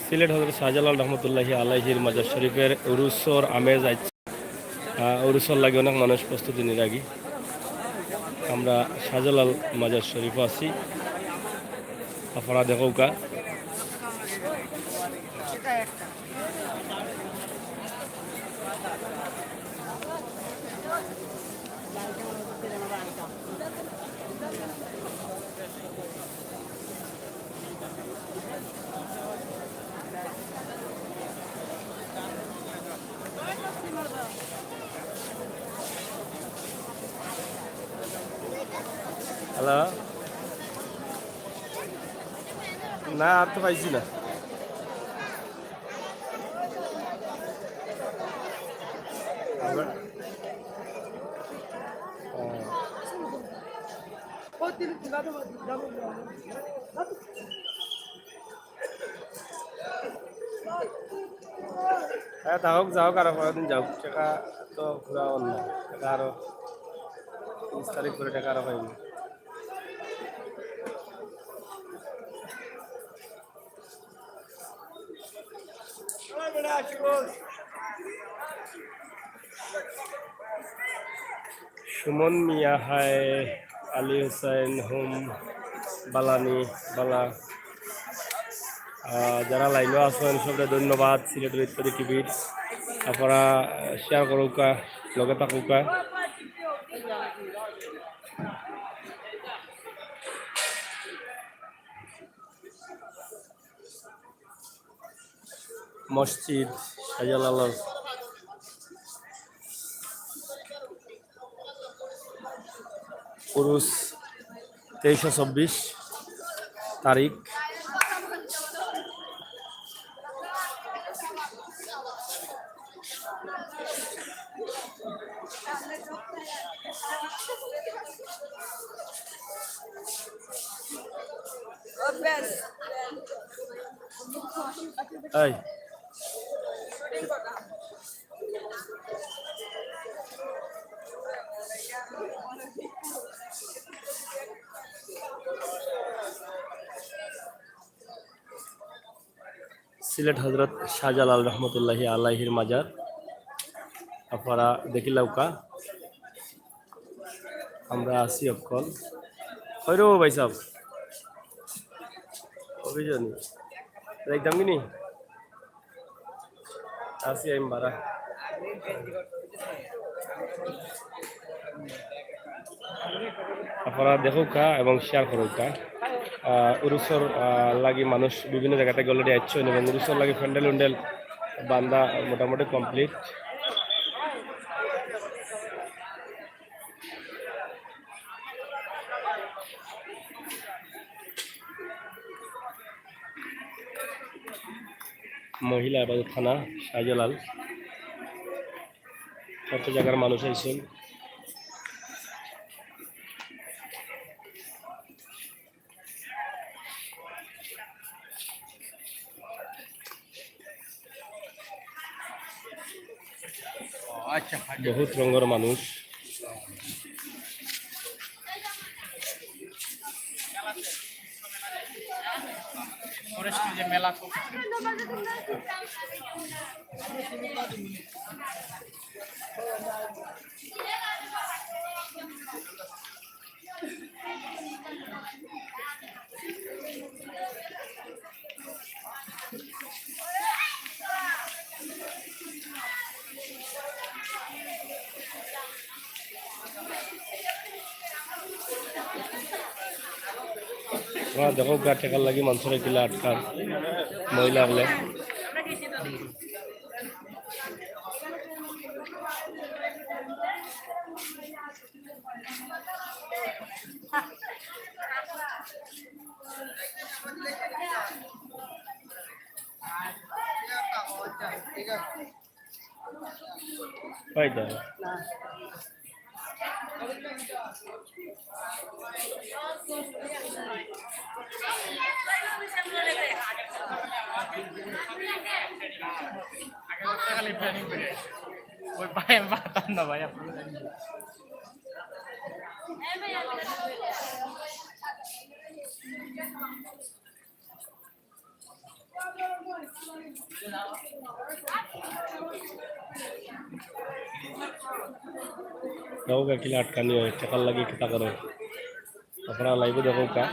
সিলেট হজরত শাহজালাল রহমতুল্লাহি আলাইহির মাজার শরীফের উরুসর আমেজ আছে। উরুসর লাগে অনেক মানুষ প্রস্তুতি নিরাগী। আমরা শাহজালাল মাজার শরীফও আছি, আপনারা দেখৌকা। হ্যালো, না আর তো পাইছি না। হ্যাঁ থাকুক, যাওক আরো কয়েকদিন যাওক, টাকা তো ঘুরা অন্য টাকা আরো 30 তারিখ করে টাকা আরো পাইব। সুমন মিয়া, হাই আলী হুসাইন, হোম বালানি বালা, যারা লাইনও আছেন সবটা ধন্যবাদ। সিলেটের ইত্যাদি টিভির আপনারা শেয়ার করুকা, লগে থাকুকা। মসজিদ শাহজালাল উরুস 23-24 তারিখ। এই সিলেট হজরত শাহজালাল রহমতুল্লাহি আলাইহির মাজার আপনারা দেখিলাউকা। আমরা আছি অকল হইরো ভাই সাহেব অভিযানী একদম কিনি আছি আমি বারা। আপনারা দেখুকা এবং শেয়ার করুকা। উরুসর লাগি মানুষ বিভিন্ন জায়গা থেকে অলরেডি আসছেন এবং উরুসর লাগি প্যান্ডেল উন্ডেল বান্দা মোটামুটি কমপ্লিট। মহিলা আবাদত থানা শাহজালাল, কত জায়গার মানুষ আইছেন। বহুত রঙের মানুষ। মেলা দেখো গা টেকার লাগি মানুষের কিলা আটকার মহিলা হলে। পাইতা ওই ভাই আমি পারতাম না ভাই আপনার। দেখো কা কিলা আটকানি হয় টাকার লাগে কিতা করে আপনারা লাইভে দেখো কা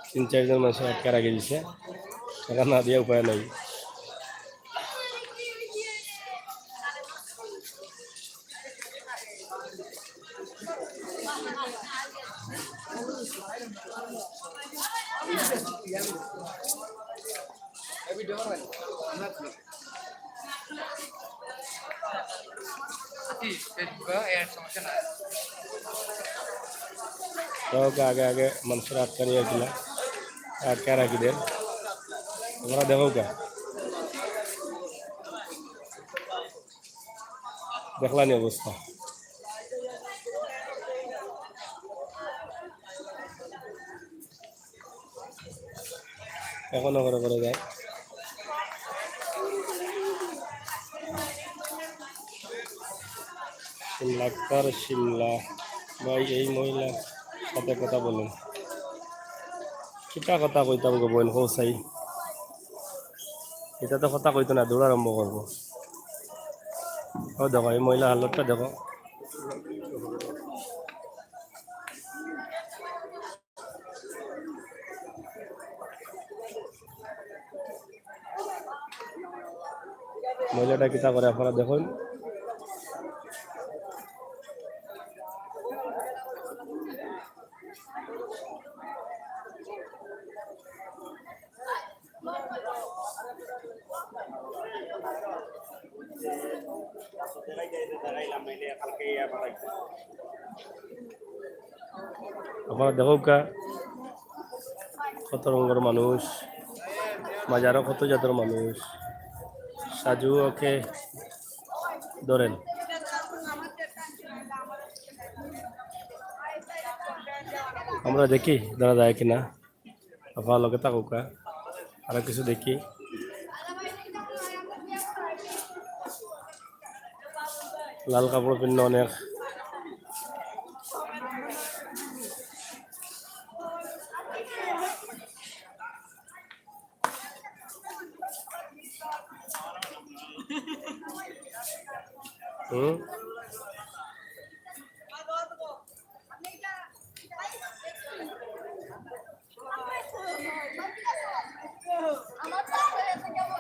তিন চারজন মানুষ আটকা রাখে দিছে টাকা না দিয়ে উপায় নাই দেখো আগে আগে মানুষের আটকা নিয়ে গেছিলাম আটকা রাখি দেন তোমরা দেখো কা দেখলানি অবস্থা এখনো করে করে যায় শিমলা ভাই এই মহিলা সাথে কথা বলেন কিটা কথা কইতাম গো বোন কৌসাই এটা তো কথা কইতো না দৌড় আরম্ভ করবো ও দেখো এই মহিলা হালতটা দেখো মহিলাটা কিতা করে আপনারা দেখুন আপনারা দেখো কা কত রঙের মানুষ মাজারও কত জাতের মানুষ সাজু ওকে ধরেন আমরা দেখি ধরা যায় কিনা আপনার লগে থাকুকা আরো কিছু দেখি লাল কাপড় পিন্ন অনেক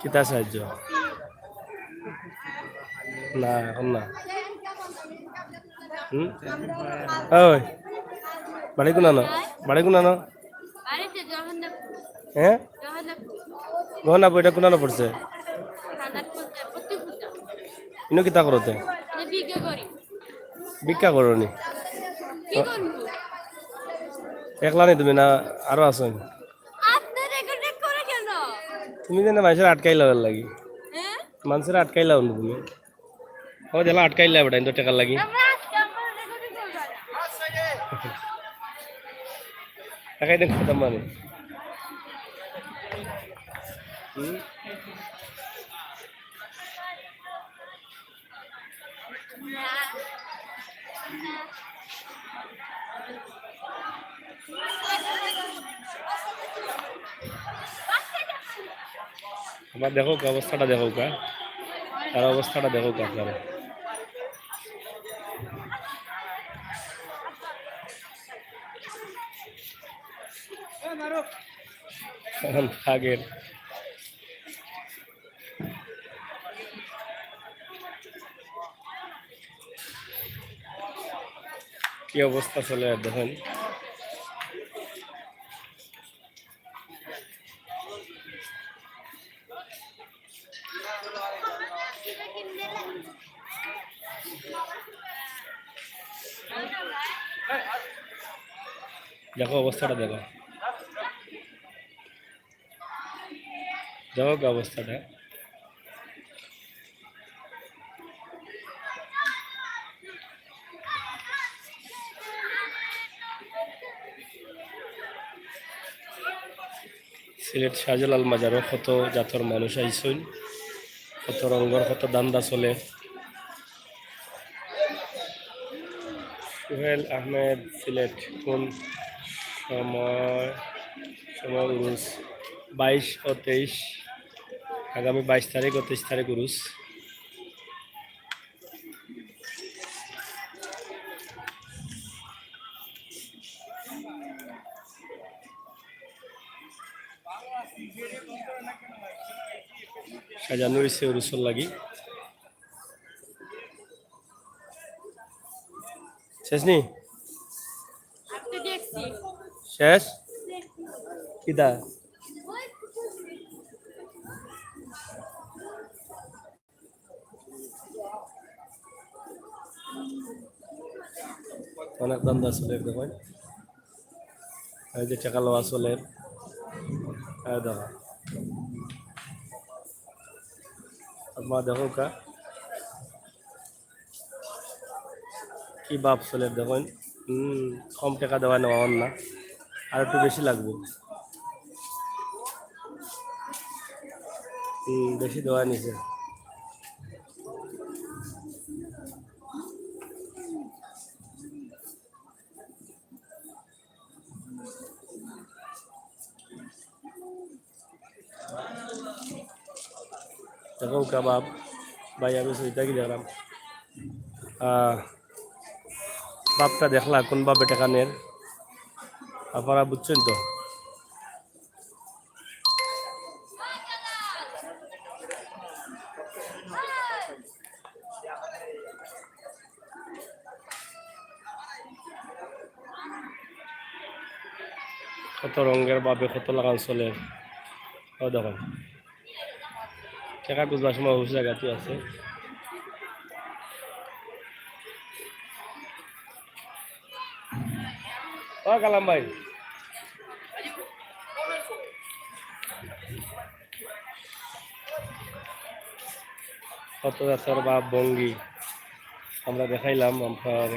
কিতা সাহায্য না এখন না ওই বাড়ি কোনানো বাড়ি কোনানো হ্যাঁ গহনা বইটা কোনানো পড়ছে ইনো কিতা করতে ভিক্ষা করনি একলা নেই তুমি না আরো আছো তুমি যেন মানুষের আটকাইলা লাগি মানুষের আটকাইলা তুমি ও জেলা আটকাইলা বেটা ইন্দো টাকার লাগি টাকাই দেন খতম মানে আমার দেখো অবস্থাটা দেখো কা আর অবস্থাটা দেখো কা আপনারা আগের কি অবস্থা চলে দেখেন দেখো অবস্থাটা দেখো দেখো অবস্থাটা সিলেট শাহজালাল মাজারও কত জাতর মানুষ আইসইন কত রঙর কত দান্দা চলে সোহেল আহমেদ সিলেট কোন সময় সময় উরুস 22 ও 23 আগামী 22 তারিখ ও 23 তারিখ উরুস। সাজানো হয়েছে উরুসর লাগি। শেষ নি শেষ কিদা অনেক দান্দা চলের দেখেন, এই যে টাকা লওয়া চলের দেখা আপনার দেখো কা কি বাপ চলের দেখেন। কম টাকা দেওয়া নেওয়া না, আর একটু বেশি লাগবে। বেশি দেওয়া নিছে। দেখো কাবাব ভাই আমি সেইটা কি দেখলাম, বাপটা দেখলা কোন বাপে টাকা নেন আপনারা বুঝছেন তো। কত রঙের বাবে কত লাগান চলে দেখেন, টাকা বুঝবার সময় হুশ জায়গাতে আছে। কালাম ভাই কত জাতের বা ভঙ্গি আমরা দেখাইলাম আপনার